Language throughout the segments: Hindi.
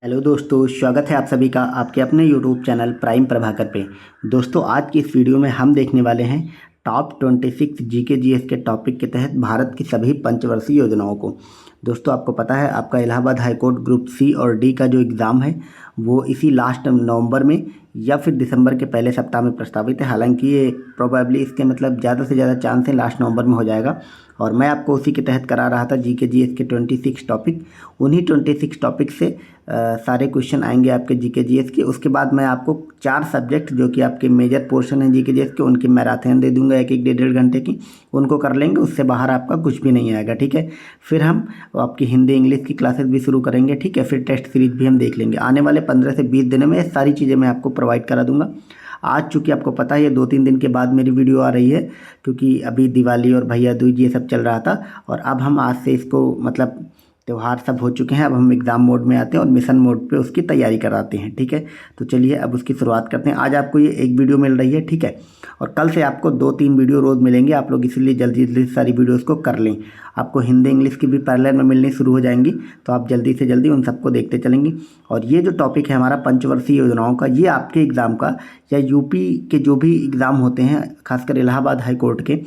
हेलो दोस्तों, स्वागत है आप सभी का आपके अपने यूट्यूब चैनल प्राइम प्रभाकर पे। दोस्तों, आज की इस वीडियो में हम देखने वाले हैं टॉप 26 जीके जीएस के टॉपिक के तहत भारत की सभी पंचवर्षीय योजनाओं को। दोस्तों, आपको पता है आपका इलाहाबाद हाईकोर्ट ग्रुप सी और डी का जो एग्ज़ाम है वो इसी लास्ट नवंबर में या फिर दिसंबर के पहले सप्ताह में प्रस्तावित है। हालांकि ये प्रोबेबली इसके मतलब ज़्यादा से ज़्यादा चांस है लास्ट नवंबर में हो जाएगा। और मैं आपको उसी के तहत करा रहा था जीके जीएस के 26 टॉपिक। उन्हीं 26 टॉपिक से सारे क्वेश्चन आएंगे आपके जीके जीएस के। उसके बाद मैं आपको 4 सब्जेक्ट जो कि आपके मेजर पोर्शन हैं जीके जीएस के, उनकी मैराथन दे दूंगा एक एक 1.5 घंटे की। उनको कर लेंगे, उससे बाहर आपका कुछ भी नहीं आएगा। ठीक है, फिर हम आपकी हिंदी इंग्लिश की क्लासेस भी शुरू करेंगे। ठीक है, फिर टेस्ट सीरीज भी हम देख लेंगे। आने वाले 15 से 20 दिनों में ये सारी चीज़ें मैं आपको प्रोवाइड करा दूंगा। आज चूँकि आपको पता है ये 2-3 दिन के बाद मेरी वीडियो आ रही है, क्योंकि अभी दिवाली और भैया दूज ये सब चल रहा था और अब हम आज से इसको मतलब त्यौहार सब हो चुके हैं। अब हम एग्ज़ाम मोड में आते हैं और मिशन मोड पे उसकी तैयारी कराते हैं। ठीक है, तो चलिए अब उसकी शुरुआत करते हैं। आज आपको ये एक वीडियो मिल रही है, ठीक है, और कल से आपको 2-3 वीडियो रोज़ मिलेंगे। आप लोग इसीलिए जल्दी जल्दी सारी वीडियोज़ को कर लें। आपको हिंदी इंग्लिश की भी पैरेलल में मिलनी शुरू हो जाएंगी, तो आप जल्दी से जल्दी उन सबको देखते चलेंगे। और ये जो टॉपिक है हमारा पंचवर्षीय योजनाओं का, ये आपके एग्ज़ाम का या यूपी के जो भी एग्ज़ाम होते हैं, खासकर इलाहाबाद हाई कोर्ट के,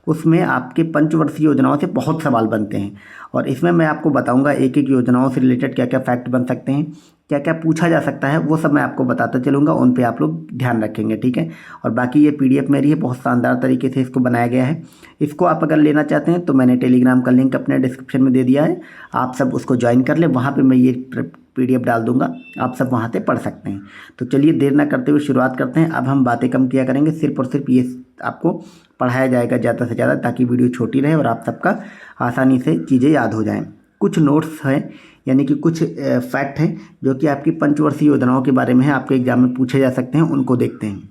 उसमें आपके पंचवर्षीय योजनाओं से बहुत सवाल बनते हैं। और इसमें मैं आपको बताऊंगा एक एक योजनाओं से रिलेटेड क्या क्या फैक्ट बन सकते हैं, क्या क्या पूछा जा सकता है, वो सब मैं आपको बताता चलूँगा। उन पे आप लोग ध्यान रखेंगे। ठीक है, और बाकी ये पीडीएफ मेरी है, बहुत शानदार तरीके से इसको बनाया गया है। इसको आप अगर लेना चाहते हैं तो मैंने टेलीग्राम का लिंक अपने डिस्क्रिप्शन में दे दिया है, आप सब उसको ज्वाइन कर लें। वहाँ पर मैं ये पीडीएफ डाल दूंगा, आप सब वहाँ से पढ़ सकते हैं। तो चलिए देर ना करते हुए शुरुआत करते हैं। अब हम बातें कम किया करेंगे, सिर्फ और सिर्फ ये आपको पढ़ाया जाएगा ज़्यादा से ज़्यादा, ताकि वीडियो छोटी रहे और आप सबका आसानी से चीज़ें याद हो जाएं। कुछ नोट्स हैं, यानी कि कुछ फैक्ट हैं जो कि आपकी पंचवर्षीय योजनाओं के बारे में है, आपके एग्जाम में पूछे जा सकते हैं, उनको देखते हैं।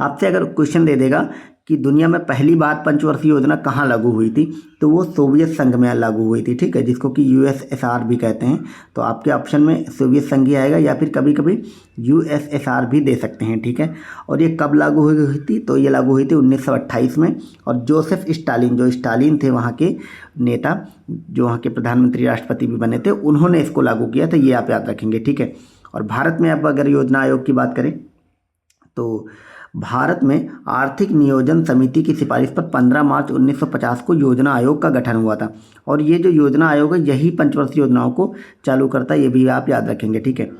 आपसे अगर क्वेश्चन दे देगा कि दुनिया में पहली बार पंचवर्षीय योजना कहाँ लागू हुई थी, तो वो सोवियत संघ में लागू हुई थी। ठीक है, जिसको कि यूएसएसआर भी कहते हैं। तो आपके ऑप्शन में सोवियत संघ ही आएगा, या फिर कभी कभी यूएसएसआर भी दे सकते हैं। ठीक है, और ये कब लागू हुई थी, तो ये लागू हुई थी 1928 में। और जोसेफ स्टालिन, जो स्टालिन थे वहाँ के नेता, जो वहाँ के प्रधानमंत्री राष्ट्रपति भी बने थे, उन्होंने इसको लागू किया था। ये आप याद रखेंगे। ठीक है, और भारत में अब अगर योजना आयोग की बात करें तो भारत में आर्थिक नियोजन समिति की सिफारिश पर 15 मार्च 1950 को योजना आयोग का गठन हुआ था। और ये जो योजना आयोग है यही पंचवर्षीय योजनाओं को चालू करता है, ये भी आप याद रखेंगे। ठीक है,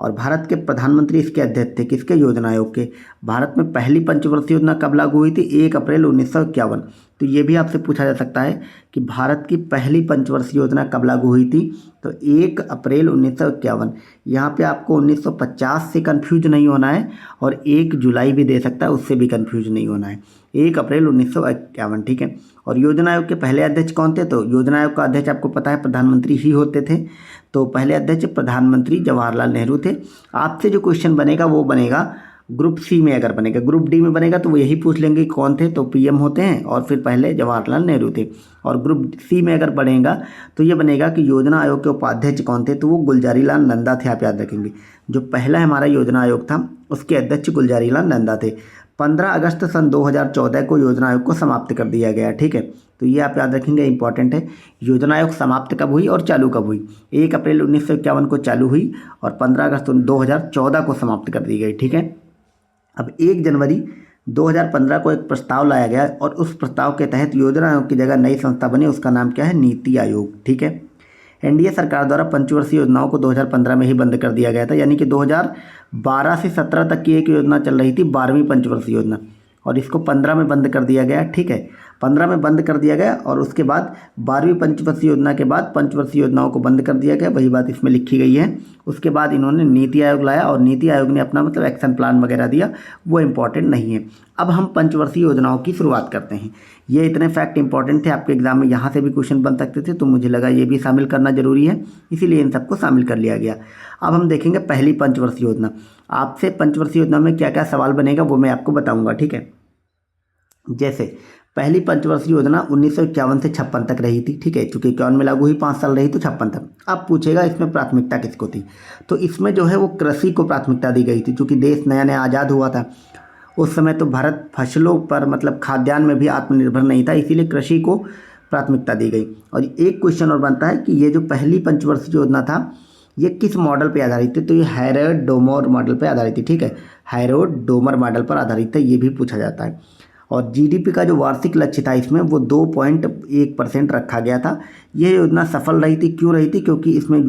और भारत के प्रधानमंत्री इसके अध्यक्ष थे, किसके, योजना आयोग के। भारत में पहली पंचवर्षीय योजना कब लागू हुई थी, 1 अप्रैल 1951। तो ये भी आपसे पूछा जा सकता है कि भारत की पहली पंचवर्षीय योजना कब लागू हुई थी, तो 1 अप्रैल 1951। यहाँ पे आपको 1950 से कंफ्यूज नहीं होना है, और 1 जुलाई भी दे सकता है, उससे भी कंफ्यूज नहीं होना है। 1 अप्रैल 1951। ठीक है, और योजना आयोग के पहले अध्यक्ष कौन थे, तो योजना आयोग का अध्यक्ष आपको पता है प्रधानमंत्री ही होते थे। तो पहले अध्यक्ष प्रधानमंत्री जवाहरलाल नेहरू थे। आपसे जो क्वेश्चन बनेगा वो बनेगा ग्रुप सी में, अगर बनेगा ग्रुप डी में बनेगा तो वो यही पूछ लेंगे कौन थे, तो पीएम होते हैं, और फिर पहले जवाहरलाल नेहरू थे। और ग्रुप सी में अगर बनेगा तो ये बनेगा कि योजना आयोग के उपाध्यक्ष कौन थे, तो वो गुलजारी लाल नंदा थे। आप याद रखेंगे, जो पहला हमारा योजना आयोग था उसके अध्यक्ष गुलजारी लाल नंदा थे। 15 अगस्त सन 2014 को योजना आयोग को समाप्त कर दिया गया। ठीक है, तो ये आप याद रखेंगे, इंपॉर्टेंट है। योजना आयोग समाप्त कब हुई और चालू कब हुई, 1 अप्रैल 1951 को चालू हुई और 15 अगस्त 2014 को समाप्त कर दी गई। ठीक है, अब 1 जनवरी 2015 को एक प्रस्ताव लाया गया और उस प्रस्ताव के तहत योजना आयोग की जगह नई संस्था बनी, उसका नाम क्या है, नीति आयोग। ठीक है, एनडीए सरकार द्वारा पंचवर्षीय योजनाओं को 2015 में ही बंद कर दिया गया था, यानी कि 2012 से 17 तक की एक योजना चल रही थी, 12वीं पंचवर्षीय योजना, और इसको 15 में बंद कर दिया गया। ठीक है, 15 में बंद कर दिया गया और उसके बाद 12वीं पंचवर्षीय योजना के बाद पंचवर्षीय योजनाओं को बंद कर दिया गया, वही बात इसमें लिखी गई है। उसके बाद इन्होंने नीति आयोग लाया और नीति आयोग ने अपना मतलब एक्शन प्लान वगैरह दिया, वो इम्पॉर्टेंट नहीं है। अब हम पंचवर्षीय योजनाओं की शुरुआत करते हैं। ये इतने फैक्ट इंपॉर्टेंट थे आपके एग्जाम में, यहाँ से भी क्वेश्चन बन सकते थे, तो मुझे लगा ये भी शामिल करना जरूरी है, इसीलिए इन सबको शामिल कर लिया गया। अब हम देखेंगे पहली पंचवर्षीय योजना। आपसे पंचवर्षीय योजना में क्या क्या सवाल बनेगा वो मैं आपको बताऊँगा। ठीक है, जैसे पहली पंचवर्षीय योजना 1951 से 56 तक रही थी। ठीक है, चूँकि 51 में लागू हुई, 5 साल रही, तो 56 तक। अब पूछेगा इसमें प्राथमिकता किसको थी, तो इसमें जो है वो कृषि को प्राथमिकता दी गई थी। चूँकि देश नया नया आज़ाद हुआ था उस समय, तो भारत फसलों पर मतलब खाद्यान्न में भी आत्मनिर्भर नहीं था, इसीलिए कृषि को प्राथमिकता दी गई। और एक क्वेश्चन और बनता है कि ये जो पहली पंचवर्षीय योजना था ये किस मॉडल पे आधारित है? तो ये हैरोल्ड डोमर मॉडल पे आधारित है, ठीक है, हैरोल्ड डोमर मॉडल पर आधारित है, ये भी पूछा जाता है। और जीडीपी का जो वार्षिक लक्ष्य था इसमें वो 2.1% रखा गया था। यह योजना सफल रही थी, क्यों रही थी? क्योंकि इसमें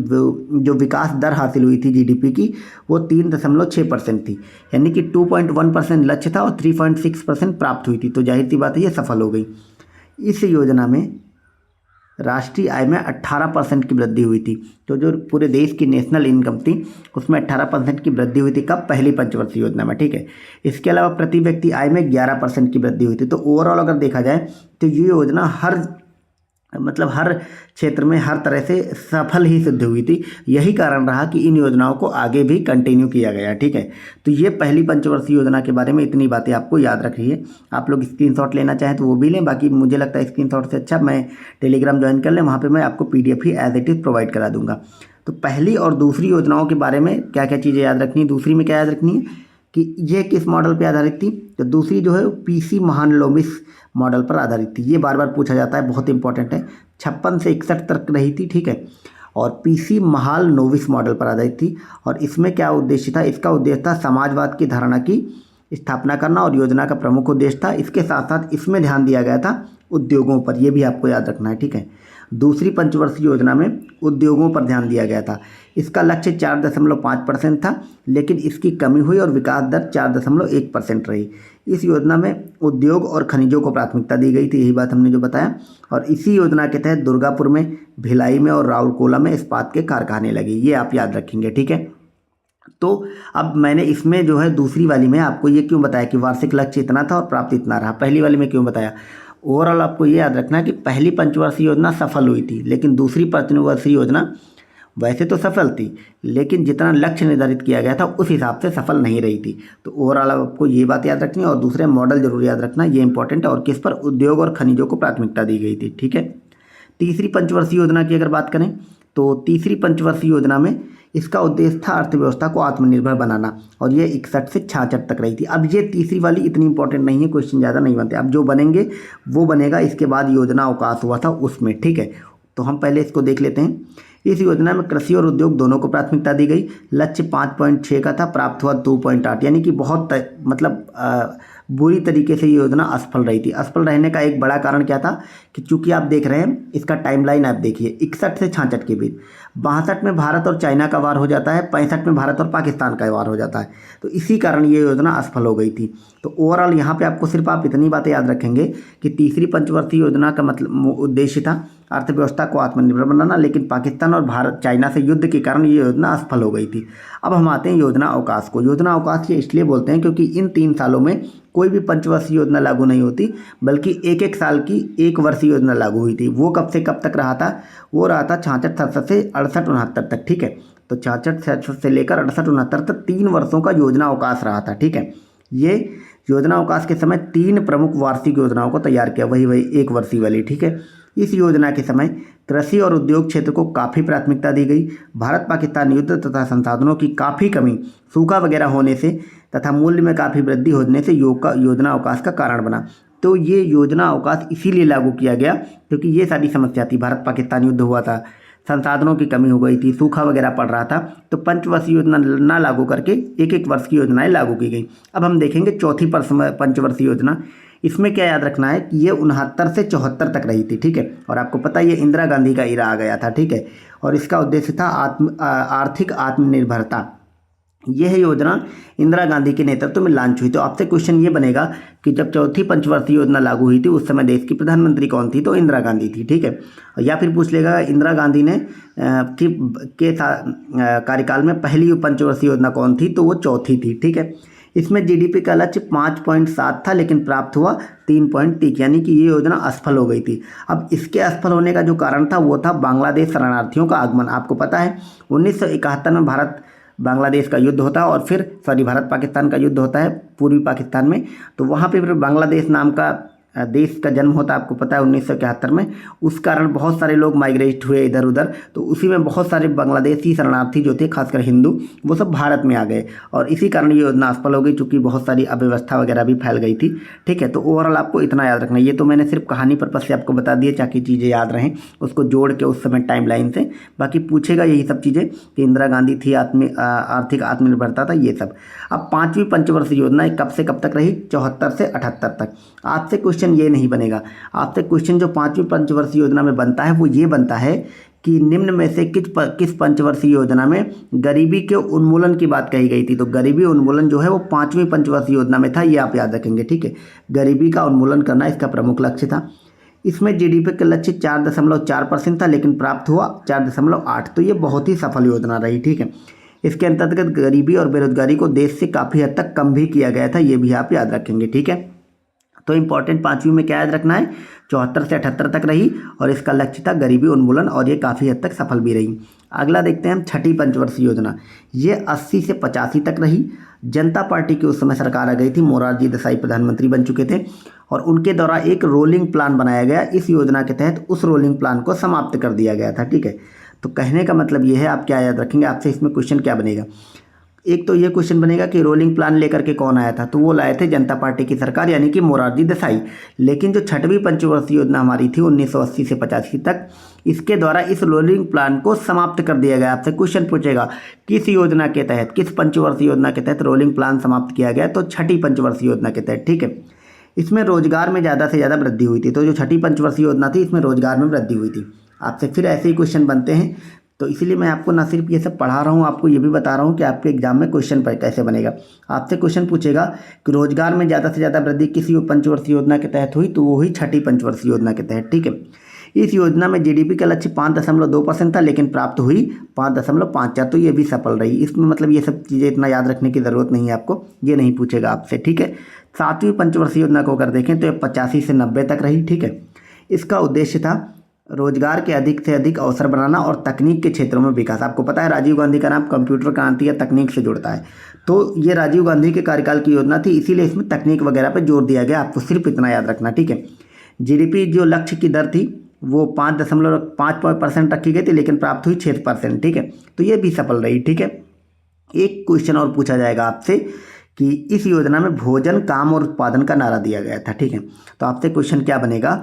जो विकास दर हासिल हुई थी जीडीपी की वो 3.6% थी, यानी कि 2.1% लक्ष्य था और 3.6% प्राप्त हुई थी। तो जाहिर सी बात है ये सफल हो गई। इस योजना में राष्ट्रीय आय में 18% की वृद्धि हुई थी। तो जो पूरे देश की नेशनल इनकम थी उसमें 18% की वृद्धि हुई थी। कब? पहली पंचवर्षीय योजना में, ठीक है। इसके अलावा प्रति व्यक्ति आय में 11% की वृद्धि हुई थी। तो ओवरऑल अगर देखा जाए तो ये योजना हर क्षेत्र में हर तरह से सफल ही सिद्ध हुई थी। यही कारण रहा कि इन योजनाओं को आगे भी कंटिन्यू किया गया, ठीक है। तो ये पहली पंचवर्षीय योजना के बारे में इतनी बातें आपको याद रख रही है। आप लोग स्क्रीनशॉट लेना चाहें तो वो भी लें, बाकी मुझे लगता है स्क्रीनशॉट से अच्छा मैं टेलीग्राम ज्वाइन कर लें, वहाँ पर मैं आपको PDF ही एज इट इज़ प्रोवाइड करा दूंगा। तो पहली और दूसरी योजनाओं के बारे में क्या क्या चीज़ें याद रखनी है, दूसरी में क्या याद रखनी है कि ये किस मॉडल पे आधारित थी? तो दूसरी जो है PC महालनोबिस मॉडल पर आधारित थी। ये बार बार पूछा जाता है, बहुत इंपॉर्टेंट है। 56 से 61 तक रही थी, ठीक है। और PC महालनोबिस मॉडल पर आधारित थी। और इसमें क्या उद्देश्य था? इसका उद्देश्य था समाजवाद की धारणा की स्थापना करना और योजना का प्रमुख उद्देश्य था। इसके साथ साथ इसमें ध्यान दिया गया था उद्योगों पर, यह भी आपको याद रखना है, ठीक है। दूसरी पंचवर्षीय योजना में उद्योगों पर ध्यान दिया गया था। इसका लक्ष्य 4.5% था, लेकिन इसकी कमी हुई और विकास दर 4.1% रही। इस योजना में उद्योग और खनिजों को प्राथमिकता दी गई थी, यही बात हमने जो बताया। और इसी योजना के तहत दुर्गापुर में, भिलाई में और राउरकेला में इस्पात के कारखाने लगे। ये आप याद रखेंगे, ठीक है। तो अब मैंने इसमें जो है दूसरी वाली में आपको ये क्यों बताया कि वार्षिक लक्ष्य इतना था और प्राप्त इतना रहा, पहली वाली में क्यों बताया? ओवरऑल आपको ये याद रखना है कि पहली पंचवर्षीय योजना सफल हुई थी, लेकिन दूसरी पंचवर्षीय योजना वैसे तो सफल थी, लेकिन जितना लक्ष्य निर्धारित किया गया था उस हिसाब से सफल नहीं रही थी। तो ओवरऑल आपको ये बात याद रखनी है। और दूसरे मॉडल जरूर याद रखना, ये इंपॉर्टेंट है। और किस पर? उद्योग और खनिजों को प्राथमिकता दी गई थी, ठीक है। तीसरी पंचवर्षीय योजना की अगर बात करें तो तीसरी पंचवर्षीय योजना में इसका उद्देश्य था अर्थव्यवस्था को आत्मनिर्भर बनाना, और ये 61 से 66 तक रही थी। अब ये तीसरी वाली इतनी इंपॉर्टेंट नहीं है, क्वेश्चन ज़्यादा नहीं बनते। अब जो बनेंगे वो बनेगा इसके बाद योजना अवकाश हुआ था उसमें, ठीक है। तो हम पहले इसको देख लेते हैं। इस योजना में कृषि और उद्योग दोनों को प्राथमिकता दी गई। लक्ष्य 5.6 का था, प्राप्त हुआ 2.8, यानी कि बहुत बुरी तरीके से ये योजना असफल रही थी। असफल रहने का एक बड़ा कारण क्या था कि चूंकि आप देख रहे हैं इसका टाइमलाइन आप देखिए, 61 से 66 के बीच 62 में भारत और चाइना का वार हो जाता है, 65 में भारत और पाकिस्तान का वार हो जाता है। तो इसी कारण ये योजना असफल हो गई थी। तो ओवरऑल यहाँ पे आपको सिर्फ आप इतनी बातें याद रखेंगे कि तीसरी पंचवर्षीय योजना का मतलब उद्देश्य था अर्थव्यवस्था को आत्मनिर्भर बनाना, लेकिन पाकिस्तान और भारत चाइना से युद्ध के कारण ये योजना असफल हो गई थी। अब हम आते हैं योजना अवकाश को। योजना अवकाश ये इसलिए बोलते हैं क्योंकि इन 3 सालों में कोई भी पंचवर्षीय योजना लागू नहीं होती, बल्कि एक एक साल की एक वर्षीय योजना लागू हुई थी। वो कब से कब तक रहा था? वो रहा था 66-67 से 68-69 तक, ठीक है। तो 66-67 से लेकर 68-69 तक 3 वर्षों का योजना अवकाश रहा था, ठीक है। ये योजना अवकाश के समय 3 प्रमुख वार्षिक योजनाओं को तैयार किया, वही एक वर्षीय वाली, ठीक है। इस योजना के समय कृषि और उद्योग क्षेत्र को काफ़ी प्राथमिकता दी गई। भारत पाकिस्तान युद्ध तथा संसाधनों की काफ़ी कमी, सूखा वगैरह होने से तथा मूल्य में काफ़ी वृद्धि होने से योजना अवकाश का कारण बना। तो ये योजना अवकाश इसीलिए लागू किया गया क्योंकि ये सारी समस्या थी। भारत पाकिस्तान युद्ध हुआ था, संसाधनों की कमी हो गई थी, सूखा वगैरह पड़ रहा था, तो पंचवर्षीय योजना ना लागू करके एक एक वर्ष की योजनाएं लागू की गई। अब हम देखेंगे चौथी पंचवर्षीय योजना। इसमें क्या याद रखना है कि ये 69 से 74 तक रही थी, ठीक है। और आपको पता है ये इंदिरा गांधी का इरा आ गया था, ठीक है। और इसका उद्देश्य था आर्थिक आत्मनिर्भरता। यह योजना इंदिरा गांधी के नेतृत्व में लॉन्च हुई। तो आपसे क्वेश्चन ये बनेगा कि जब चौथी पंचवर्षीय योजना लागू हुई थी उस समय देश की प्रधानमंत्री कौन थी? तो इंदिरा गांधी थी, ठीक है। या फिर पूछ लेगा इंदिरा गांधी ने के कार्यकाल में पहली पंचवर्षीय योजना कौन थी? तो वो चौथी थी, ठीक है। इसमें जीडीपी का लक्ष्य 5.7 था, लेकिन प्राप्त हुआ 3.3, यानी कि ये योजना असफल हो गई थी। अब इसके असफल होने का जो कारण था वो था बांग्लादेश शरणार्थियों का आगमन। आपको पता है 1971 में भारत बांग्लादेश का युद्ध होता है और फिर भारत पाकिस्तान का युद्ध होता है पूर्वी पाकिस्तान में। तो वहाँ पे फिर बांग्लादेश नाम का देश का जन्म होता है, आपको पता है 1971 में। उस कारण बहुत सारे लोग माइग्रेट हुए इधर उधर, तो उसी में बहुत सारे बांग्लादेशी शरणार्थी जो थे, खासकर हिंदू, वो सब भारत में आ गए और इसी कारण ये योजना असफल हो गई, चूँकि बहुत सारी अव्यवस्था वगैरह भी फैल गई थी। ठीक है, तो ओवरऑल आपको इतना याद रखना। ये तो मैंने सिर्फ कहानी पर्पज से आपको बता दिया ताकि चीज़ें याद रहें, उसको जोड़ के उस समय टाइमलाइन से। बाकी पूछेगा यही सब चीज़ें कि इंदिरा गांधी थी, आर्थिक आत्मनिर्भरता था, ये सब। अब 5वीं पंचवर्षीय योजना कब से कब तक रही? 74 से 78 तक। आपसे क्वेश्चन ये नहीं बनेगा, आपसे क्वेश्चन जो 5वीं पंचवर्षीय योजना में बनता है वो ये बनता है कि निम्न में से किस पंचवर्षीय योजना में गरीबी के उन्मूलन की बात कही गई थी? तो गरीबी उन्मूलन जो है वो 5वीं पंचवर्षीय योजना में था, ये आप याद रखेंगे। ठीक है, गरीबी का उन्मूलन करना इसका प्रमुख लक्ष्य था। इसमें जीडीपी का लक्ष्य 4.4% था, लेकिन प्राप्त हुआ 4.8, तो ये बहुत ही सफल योजना रही। ठीक है, इसके अंतर्गत गरीबी और बेरोजगारी को देश से काफ़ी हद तक कम भी किया गया था, ये भी आप याद रखेंगे। ठीक है, तो इंपॉर्टेंट 5वीं में क्या याद रखना है? 74 से 78 तक रही और इसका लक्ष्य था गरीबी उन्मूलन, और ये काफ़ी हद तक सफल भी रही। अगला देखते हैं हम 6ठी पंचवर्षीय योजना। ये 80 से 85 तक रही। जनता पार्टी की उस समय सरकार आ गई थी, मोरारजी देसाई प्रधानमंत्री बन चुके थे और उनके द्वारा एक रोलिंग प्लान बनाया गया। इस योजना के तहत उस रोलिंग प्लान को समाप्त कर दिया गया था। ठीक है, तो कहने का मतलब ये है, आप क्या याद रखेंगे, आपसे इसमें क्वेश्चन क्या बनेगा? एक तो ये क्वेश्चन बनेगा कि रोलिंग प्लान लेकर के कौन आया था? तो वो लाए थे जनता पार्टी की सरकार, यानी कि मोरारजी देसाई। लेकिन जो 6वीं पंचवर्षीय योजना हमारी थी 1980 से 85 तक, इसके द्वारा इस रोलिंग प्लान को समाप्त कर दिया गया। आपसे क्वेश्चन पूछेगा किस योजना के तहत, किस पंचवर्षीय योजना के तहत रोलिंग प्लान समाप्त किया गया? तो 6ठी पंचवर्षीय योजना के तहत। ठीक है, इसमें रोजगार में ज़्यादा से ज़्यादा वृद्धि हुई थी। तो जो 6ठी पंचवर्षीय योजना थी, इसमें रोजगार में वृद्धि हुई थी। आपसे फिर ऐसे ही क्वेश्चन बनते हैं, तो इसीलिए मैं आपको ना सिर्फ ये सब पढ़ा रहा हूँ, आपको ये भी बता रहा हूँ कि आपके एग्जाम में क्वेश्चन पर कैसे बनेगा। आपसे क्वेश्चन पूछेगा कि रोजगार में ज़्यादा से ज़्यादा वृद्धि किसी पंचवर्षीय योजना के तहत हुई? तो वो हुई 6ठी पंचवर्षीय योजना के तहत। ठीक है, इस योजना में जीडीपी का लक्ष्य 5.2% था, लेकिन प्राप्त हुई 5.54, तो ये भी सफल रही। इसमें मतलब ये सब चीज़ें इतना याद रखने की ज़रूरत नहीं है आपको, ये नहीं पूछेगा आपसे। ठीक है, 7वीं पंचवर्षीय योजना को अगर देखें तो ये 85 से 90 तक रही। ठीक है, इसका उद्देश्य था रोजगार के अधिक से अधिक अवसर बनाना और तकनीक के क्षेत्रों में विकास। आपको पता है राजीव गांधी का नाम कंप्यूटर क्रांति या तकनीक से जुड़ता है, तो ये राजीव गांधी के कार्यकाल की योजना थी, इसीलिए इसमें तकनीक वगैरह पर जोर दिया गया। आपको सिर्फ इतना याद रखना। ठीक है, जीडीपी जो लक्ष्य की दर थी वो 5.5% रखी गई थी, लेकिन प्राप्त हुई 6%। ठीक है, तो ये भी सफल रही। ठीक है, एक क्वेश्चन और पूछा जाएगा आपसे कि इस योजना में भोजन, काम और उत्पादन का नारा दिया गया था। ठीक है, तो आपसे क्वेश्चन क्या बनेगा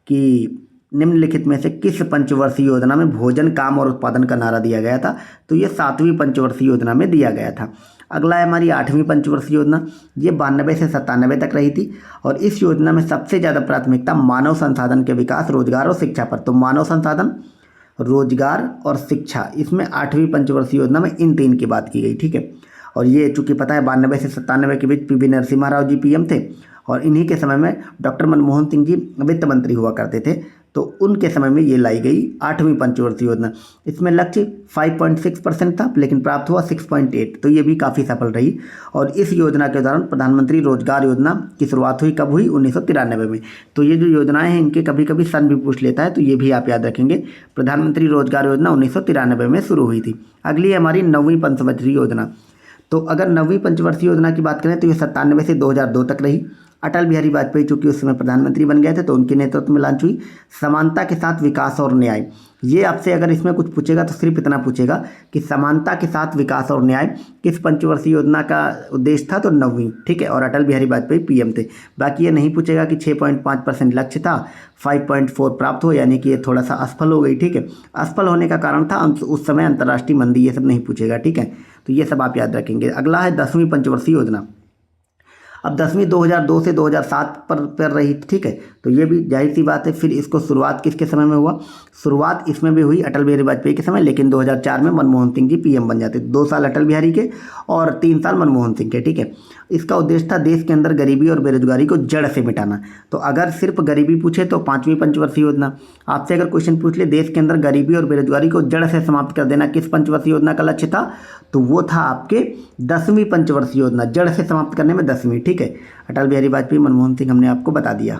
कि निम्नलिखित में से किस पंचवर्षीय योजना में भोजन, काम और उत्पादन का नारा दिया गया था? तो ये 7वीं पंचवर्षीय योजना में दिया गया था। अगला है हमारी 8वीं पंचवर्षीय योजना। ये 92 से 97 तक रही थी और इस योजना में सबसे ज़्यादा प्राथमिकता मानव संसाधन के विकास, रोजगार और शिक्षा पर। तो मानव संसाधन, रोजगार और शिक्षा, इसमें 8वीं पंचवर्षीय योजना में इन 3 की बात की गई। ठीक है, और ये चूँकि पता है 92 से 97 के बीच पीवी नरसिम्हा राव जी पीएम थे और इन्हीं के समय में डॉक्टर मनमोहन सिंह जी वित्त मंत्री हुआ करते थे, तो उनके समय में ये लाई गई 8वीं पंचवर्षीय योजना। इसमें लक्ष्य 5.6% था, लेकिन प्राप्त हुआ 6.8, तो ये भी काफ़ी सफल रही। और इस योजना के दौरान प्रधानमंत्री रोजगार योजना की शुरुआत हुई, कब हुई? 1993 में। तो ये जो योजनाएं हैं इनके कभी कभी सन भी पूछ लेता है, तो ये भी आप याद रखेंगे। प्रधानमंत्री रोजगार योजना 1993 में शुरू हुई थी। अगली है हमारी 9वीं पंचवर्षीय योजना। तो अगर 9वीं पंचवर्षीय योजना की बात करें तो ये 97 से 2002 तक रही। अटल बिहारी वाजपेयी चूँकि उस समय प्रधानमंत्री बन गए थे, तो उनके नेतृत्व में लॉन्च हुई। समानता के साथ विकास और न्याय, ये आपसे अगर इसमें कुछ पूछेगा तो सिर्फ इतना पूछेगा कि समानता के साथ विकास और न्याय किस पंचवर्षीय योजना का उद्देश्य था? तो 9वीं। ठीक है, और अटल बिहारी वाजपेयी पीएम थे। बाकी ये नहीं पूछेगा कि 6.5% लक्ष्य था, 5.4 प्राप्त हो, यानी कि ये थोड़ा सा असफल हो गई। ठीक है, असफल होने का कारण था उस समय अंतर्राष्ट्रीय मंदी, ये सब नहीं पूछेगा। ठीक है, तो ये सब आप याद रखेंगे। अगला है 10वीं पंचवर्षीय योजना। अब 10वीं 2002 से 2007 पर रही। ठीक है, तो ये भी जाहिर सी बात है। फिर इसको शुरुआत किसके समय में हुआ? शुरुआत इसमें भी हुई अटल बिहारी वाजपेयी के समय, लेकिन 2004 में मनमोहन सिंह जी पीएम बन जाते। 2 साल अटल बिहारी के और 3 साल मनमोहन सिंह के। ठीक है, इसका उद्देश्य था देश के अंदर गरीबी और बेरोजगारी को जड़ से मिटाना। तो अगर सिर्फ गरीबी पूछे तो 5वीं पंचवर्षीय योजना। आपसे अगर क्वेश्चन पूछ ले देश के अंदर गरीबी और बेरोजगारी को जड़ से समाप्त कर देना किस पंचवर्षीय योजना का लक्ष्य था? तो वो था आपके 10वीं पंचवर्षीय योजना, जड़ से समाप्त करने में 10वीं। ठीक है, अटल बिहारी वाजपेयी, मनमोहन सिंह हमने आपको बता दिया।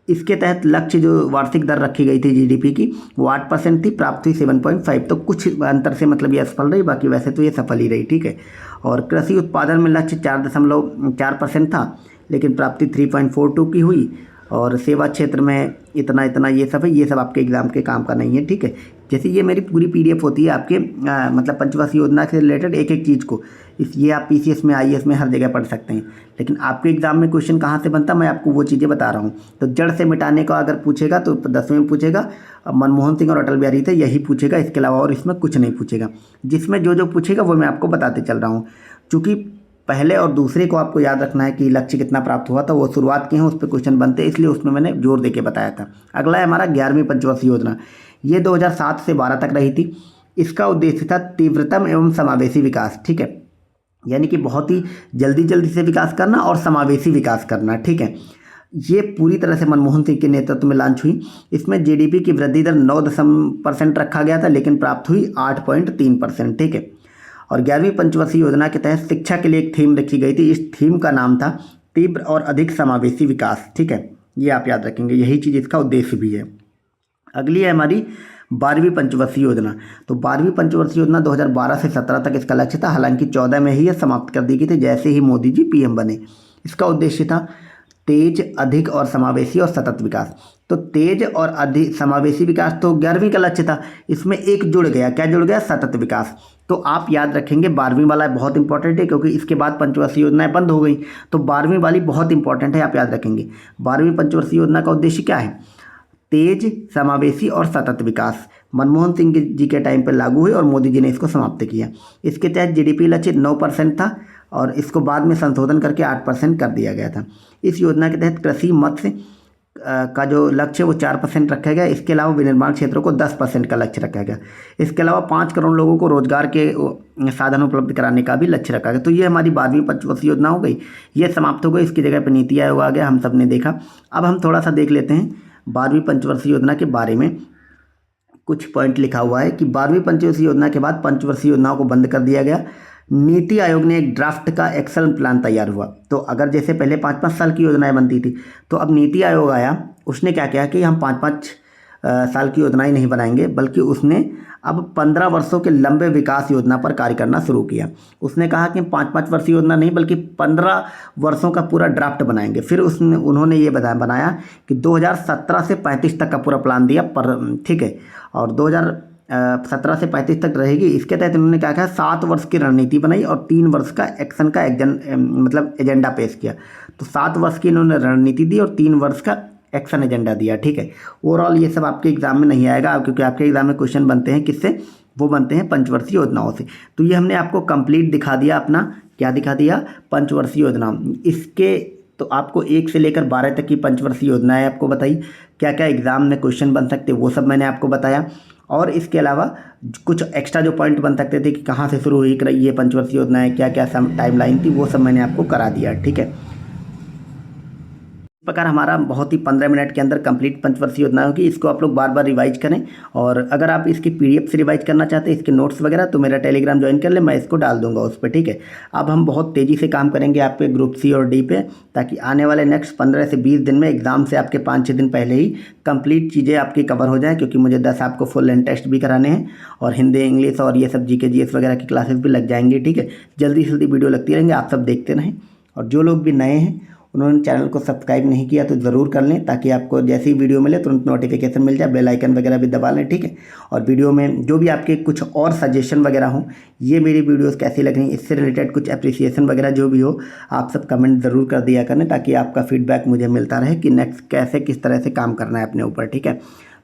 इसके तहत लक्ष्य जो वार्षिक दर रखी गई थी जीडीपी की वो 8% थी, प्राप्त हुई 7.5, तो कुछ अंतर से मतलब ये असफल रही, बाकी वैसे तो ये सफल ही रही। ठीक है, और कृषि उत्पादन में लक्ष्य 4.4% था, लेकिन प्राप्ति 3.42 की हुई। और सेवा क्षेत्र में इतना इतना ये सब है, ये सब आपके एग्ज़ाम के काम का नहीं है, ठीक है। जैसे ये मेरी पूरी PDF होती है आपके मतलब पंचवर्षीय योजना से रिलेटेड एक एक चीज़ को, ये आप PCS में IAS में हर जगह पढ़ सकते हैं। लेकिन आपके एग्ज़ाम में क्वेश्चन कहाँ से बनता, मैं आपको वो चीज़ें बता रहा हूँ। तो जड़ से मिटाने का अगर पूछेगा तो 10वीं में पूछेगा, मनमोहन सिंह और अटल बिहारी थे, यही पूछेगा, इसके अलावा और इसमें कुछ नहीं पूछेगा। जिसमें जो जो पूछेगा वो मैं आपको बताते चल रहा हूँ। चूँकि पहले और दूसरे को आपको याद रखना है कि लक्ष्य कितना प्राप्त हुआ था, वो शुरुआत के हैं, उस पर क्वेश्चन बनते हैं, इसलिए उसमें मैंने जोर देके बताया था। अगला है हमारा 11वीं पंचवर्षीय योजना। ये 2007 से 12 तक रही थी। इसका उद्देश्य था तीव्रतम एवं समावेशी विकास, ठीक है, यानी कि बहुत ही जल्दी जल्दी से विकास करना और समावेशी विकास करना, ठीक है। ये पूरी तरह से मनमोहन सिंह के नेतृत्व में लॉन्च हुई। इसमें GDP की वृद्धि दर 9% रखा गया था, लेकिन प्राप्त हुई 8.3%, ठीक है। और 11वीं पंचवर्षीय योजना के तहत शिक्षा के लिए एक थीम रखी गई थी। इस थीम का नाम था तीव्र और अधिक समावेशी विकास, ठीक है। ये आप याद रखेंगे, यही चीज़ इसका उद्देश्य भी है। अगली है हमारी 12वीं पंचवर्षीय योजना। तो 12वीं पंचवर्षीय योजना 2012 से 17 तक इसका लक्ष्य था। हालांकि 14 में ही यह समाप्त कर दी गई थी जैसे ही मोदी जी PM बने। इसका उद्देश्य था तेज, अधिक और समावेशी और सतत विकास। तो तेज और अधिक समावेशी विकास तो 11वीं का लक्ष्य था, इसमें एक जुड़ गया, क्या जुड़ गया, सतत विकास। तो आप याद रखेंगे 12वीं वाला बहुत इंपॉर्टेंट है, क्योंकि इसके बाद पंचवर्षीय योजनाएं बंद हो गई, तो 12वीं वाली बहुत इंपॉर्टेंट है, आप याद रखेंगे। 12वीं पंचवर्षीय योजना का उद्देश्य क्या है, तेज, समावेशी और सतत विकास। मनमोहन सिंह जी के टाइम पर लागू हुई और मोदी जी ने इसको समाप्त किया। इसके तहत GDP लक्ष्य 9% था और इसको बाद में संशोधन करके 8% कर दिया गया था। इस योजना के तहत कृषि, मत्स्य का जो लक्ष्य वो 4% रखा गया। इसके अलावा विनिर्माण क्षेत्रों को 10% का लक्ष्य रखा गया। इसके अलावा 5 करोड़ लोगों को रोजगार के साधन उपलब्ध कराने का भी लक्ष्य रखा गया। तो ये हमारी 12वीं पंचवर्षीय योजना हो गई, ये समाप्त हो गई। इसकी जगह पर नीति आयोग आ गया, हम सब ने देखा। अब हम थोड़ा सा देख लेते हैं 12वीं पंचवर्षीय योजना के बारे में। कुछ पॉइंट लिखा हुआ है कि 12वीं पंचवर्षीय योजना के बाद पंचवर्षीय योजनाओं को बंद कर दिया गया। नीति आयोग ने एक ड्राफ्ट का एक्शन प्लान तैयार हुआ। तो अगर जैसे पहले 5-5 साल की योजनाएं बनती थी, तो अब नीति आयोग आया, उसने क्या किया कि हम 5-5 साल की योजनाएं नहीं बनाएंगे, बल्कि उसने अब 15 वर्षों के लंबे विकास योजना पर कार्य करना शुरू किया। उसने कहा कि 5-5 वर्षीय योजना नहीं, बल्कि 15 वर्षों का पूरा ड्राफ्ट बनाएंगे। फिर उन्होंने ये बनाया कि 2017 से 35 तक का पूरा प्लान दिया, पर ठीक है, और 2017 से 35 तक रहेगी। इसके तहत उन्होंने क्या कहा, 7 वर्ष की रणनीति बनाई और 3 वर्ष का एक्शन का मतलब एजेंडा पेश किया। तो 7 वर्ष की इन्होंने रणनीति दी और 3 वर्ष का एक्शन एजेंडा दिया, ठीक है। ओवरऑल ये सब आपके एग्जाम में नहीं आएगा, क्योंकि आपके एग्जाम में क्वेश्चन बनते हैं किससे, वो बनते हैं पंचवर्षीय योजनाओं से। तो ये हमने आपको कंप्लीट दिखा दिया अपना, क्या दिखा दिया, पंचवर्षीय योजना। इसके तो आपको 1 से लेकर 12 तक की पंचवर्षीय योजनाएं आपको बताई, क्या क्या एग्जाम में क्वेश्चन बन सकते वो सब मैंने आपको बताया। और इसके अलावा कुछ एक्स्ट्रा जो पॉइंट बन सकते थे कि कहाँ से शुरू हुई ये पंचवर्षीय योजना है, क्या क्या टाइमलाइन थी, वो सब मैंने आपको करा दिया, ठीक है। इस प्रकार हमारा बहुत ही 15 मिनट के अंदर कंप्लीट पंचवर्षीय योजना होगी। इसको आप लोग बार बार रिवाइज करें, और अगर आप इसकी PDF से रिवाइज करना चाहते हैं, इसके नोट्स वगैरह, तो मेरा टेलीग्राम ज्वाइन कर ले, मैं इसको डाल दूंगा उस पर, ठीक है। अब हम बहुत तेज़ी से काम करेंगे आपके ग्रुप C और D पे, ताकि आने वाले नेक्स्ट 15 से 20 दिन में एग्जाम से आपके 5-6 दिन पहले ही कंप्लीट चीज़ें आपकी कवर हो जाए, क्योंकि मुझे 10 आपको फुल लेंथ टेस्ट भी कराने हैं, और हिंदी, इंग्लिश और ये सब GK GS वगैरह की क्लासेस भी लग जाएंगी, ठीक है। जल्दी से जल्दी वीडियो लगती रहेंगे, आप सब देखते रहें। और जो लोग भी नए हैं, उन्होंने चैनल को सब्सक्राइब नहीं किया तो ज़रूर कर लें, ताकि आपको जैसी वीडियो मिले तुरंत नोटिफिकेशन मिल जाए। बेल आइकन वगैरह भी दबा लें, ठीक है। और वीडियो में जो भी आपके कुछ और सजेशन वगैरह हो, ये मेरी वीडियोस कैसी लग रही, इससे रिलेटेड कुछ अप्रिसिएशन वगैरह जो भी हो, आप सब कमेंट ज़रूर कर दिया करें, ताकि आपका फीडबैक मुझे मिलता रहे कि नेक्स्ट कैसे किस तरह से काम करना है अपने ऊपर, ठीक है।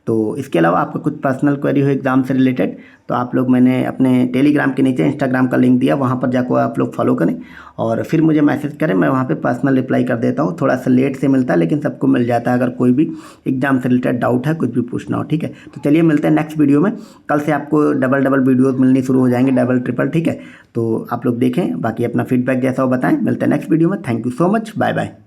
तो इसके अलावा आपका कुछ पर्सनल क्वेरी हो एग्जाम से रिलेटेड, तो आप लोग, मैंने अपने टेलीग्राम के नीचे इंस्टाग्राम का लिंक दिया, वहाँ पर जाकर आप लोग फॉलो करें और फिर मुझे मैसेज करें, मैं वहाँ पे पर्सनल रिप्लाई कर देता हूँ। थोड़ा सा लेट से मिलता है, लेकिन सबको मिल जाता है, अगर कोई भी एग्जाम से रिलेटेड डाउट है, कुछ भी पूछना हो, ठीक है। तो चलिए मिलते हैं नेक्स्ट वीडियो में। कल से आपको डबल वीडियोज़ मिलनी शुरू हो जाएंगे, डबल ट्रिपल, ठीक है। तो आप लोग देखें, बाकी अपना फीडबैक जैसा हो बताएं। मिलते हैं नेक्स्ट वीडियो में। Thank you so much, bye bye.